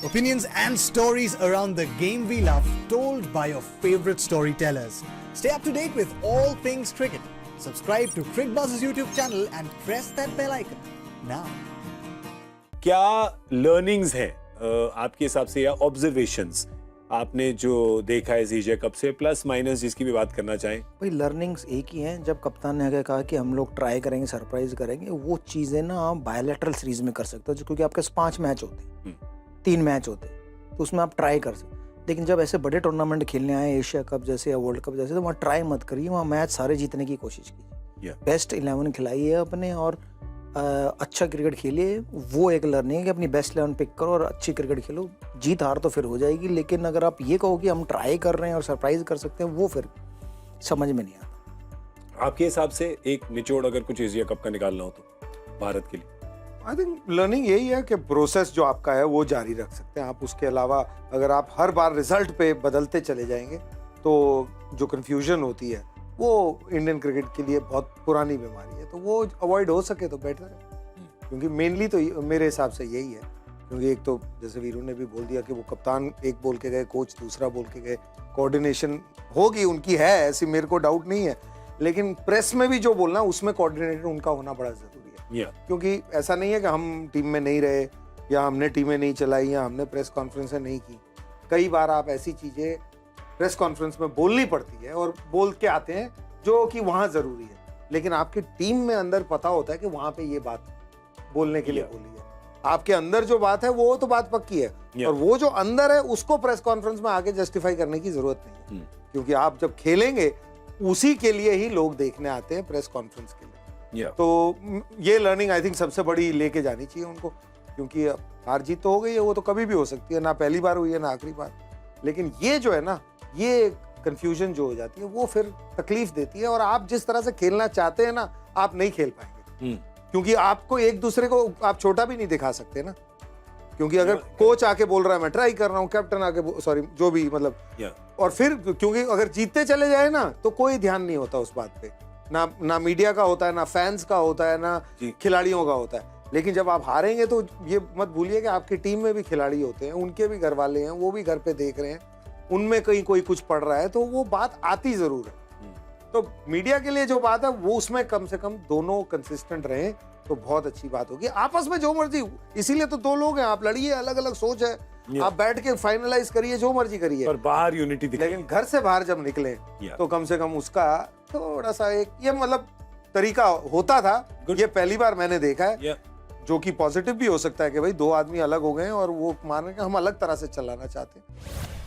Opinions and stories around the game we love, told by your favorite storytellers. Stay up to date with all things cricket. Subscribe to CricBuzz's YouTube channel and press that bell icon now. क्या learnings हैं आपके हिसाब से या observations आपने जो देखा है एशिया कप से, प्लस माइनस जिसकी भी बात करना चाहें? भाई लर्निंग्स एक ही हैं। जब कप्तान ने कहा कि हम लोग ट्राई करेंगे, सरप्राइज करेंगे, वो चीज़ें ना आप बायलैटरल सीरीज में कर सकते हो, क्योंकि आपके 5 मैच होते हैं, 3 मैच होते हैं, तो उसमें आप ट्राई कर सकते। लेकिन जब ऐसे बड़े टूर्नामेंट खेलने आए, एशिया कप जैसे या वर्ल्ड कप जैसे, तो वहाँ ट्राई मत करिए, वहाँ मैच सारे जीतने की कोशिश कीजिए। बेस्ट 11 खिलाइए अपने और अच्छा क्रिकेट खेलिए। वो एक लर्निंग है कि अपनी बेस्ट 11 पिक करो और अच्छी क्रिकेट खेलो। जीत हार तो फिर हो जाएगी, लेकिन अगर आप ये कहो कि हम ट्राई कर रहे हैं और सरप्राइज कर सकते हैं, वो फिर समझ में नहीं आता। आपके हिसाब से एक निचोड़ अगर कुछ एशिया कप का निकालना हो तो भारत के लिए? आई थिंक लर्निंग यही है कि प्रोसेस जो आपका है वो जारी रख सकते हैं आप। उसके अलावा अगर आप हर बार रिजल्ट पे बदलते चले जाएंगे तो जो कन्फ्यूजन होती है वो इंडियन क्रिकेट के लिए बहुत पुरानी बीमारी है, तो वो अवॉइड हो सके तो बेटर है। क्योंकि मेनली तो मेरे हिसाब से यही है, क्योंकि एक तो जैसे वीरू ने भी बोल दिया कि वो कप्तान एक बोल के गए, कोच दूसरा बोल के गए, कोऑर्डिनेशन होगी उनकी है, ऐसी मेरे को डाउट नहीं है, लेकिन प्रेस में भी जो बोलना उसमें कोऑर्डिनेटर उनका होना बड़ा जरूरी है। क्योंकि ऐसा नहीं है कि हम टीम में नहीं रहे या हमने टीमें नहीं चलाई या हमने प्रेस कॉन्फ्रेंसें नहीं की। कई बार आप ऐसी चीजें प्रेस कॉन्फ्रेंस में बोलनी पड़ती है और बोल के आते हैं जो कि वहां जरूरी है, लेकिन आपकी टीम में अंदर पता होता है कि वहां पे ये बात बोलने के लिए बोली है। आपके अंदर जो बात है वो तो बात पक्की है, और वो जो अंदर है उसको प्रेस कॉन्फ्रेंस में आगे जस्टिफाई करने की जरूरत नहीं है। क्योंकि आप जब खेलेंगे उसी के लिए ही लोग देखने आते हैं प्रेस कॉन्फ्रेंस के लिए। तो ये लर्निंग आई थिंक सबसे बड़ी लेके जानी चाहिए उनको, क्योंकि हार जीत तो हो गई है, वो तो कभी भी हो सकती है, ना पहली बार हुई है ना आखिरी बार। लेकिन ये जो है ना, ये कंफ्यूजन जो हो जाती है वो फिर तकलीफ देती है, और आप जिस तरह से खेलना चाहते हैं ना, आप नहीं खेल पाएंगे। क्योंकि आपको एक दूसरे को आप छोटा भी नहीं दिखा सकते ना, क्योंकि अगर कोच आके बोल रहा है मैं ट्राई कर रहा हूँ, कैप्टन आके सॉरी जो भी मतलब, और फिर क्योंकि अगर जीतते चले जाए ना तो कोई ध्यान नहीं होता उस बात पे, ना मीडिया का होता है, ना फैंस का होता है, ना खिलाड़ियों का होता है। लेकिन जब आप हारेंगे तो ये मत भूलिए कि आपकी टीम में भी खिलाड़ी होते हैं, उनके भी घर वाले हैं, वो भी घर पे देख रहे हैं, उनमें कहीं कोई कुछ पढ़ रहा है, तो वो बात आती जरूर है। तो मीडिया के लिए जो बात है वो उसमें कम से कम दोनों कंसिस्टेंट रहें तो बहुत अच्छी बात होगी। आपस में जो मर्जी, इसीलिए तो 2 लोग हैं, आप लड़िए, अलग अलग सोच है, आप बैठ के फाइनलाइज करिए, जो मर्जी करिए, और बाहर यूनिटी दिखे। लेकिन घर से बाहर जब निकले तो कम से कम उसका थोड़ा सा एक ये मतलब तरीका होता था। ये पहली बार मैंने देखा है, जो कि पॉजिटिव भी हो सकता है कि भाई 2 आदमी अलग हो गए और वो मान रहे हैं कि हम अलग तरह से चलाना चाहते हैं।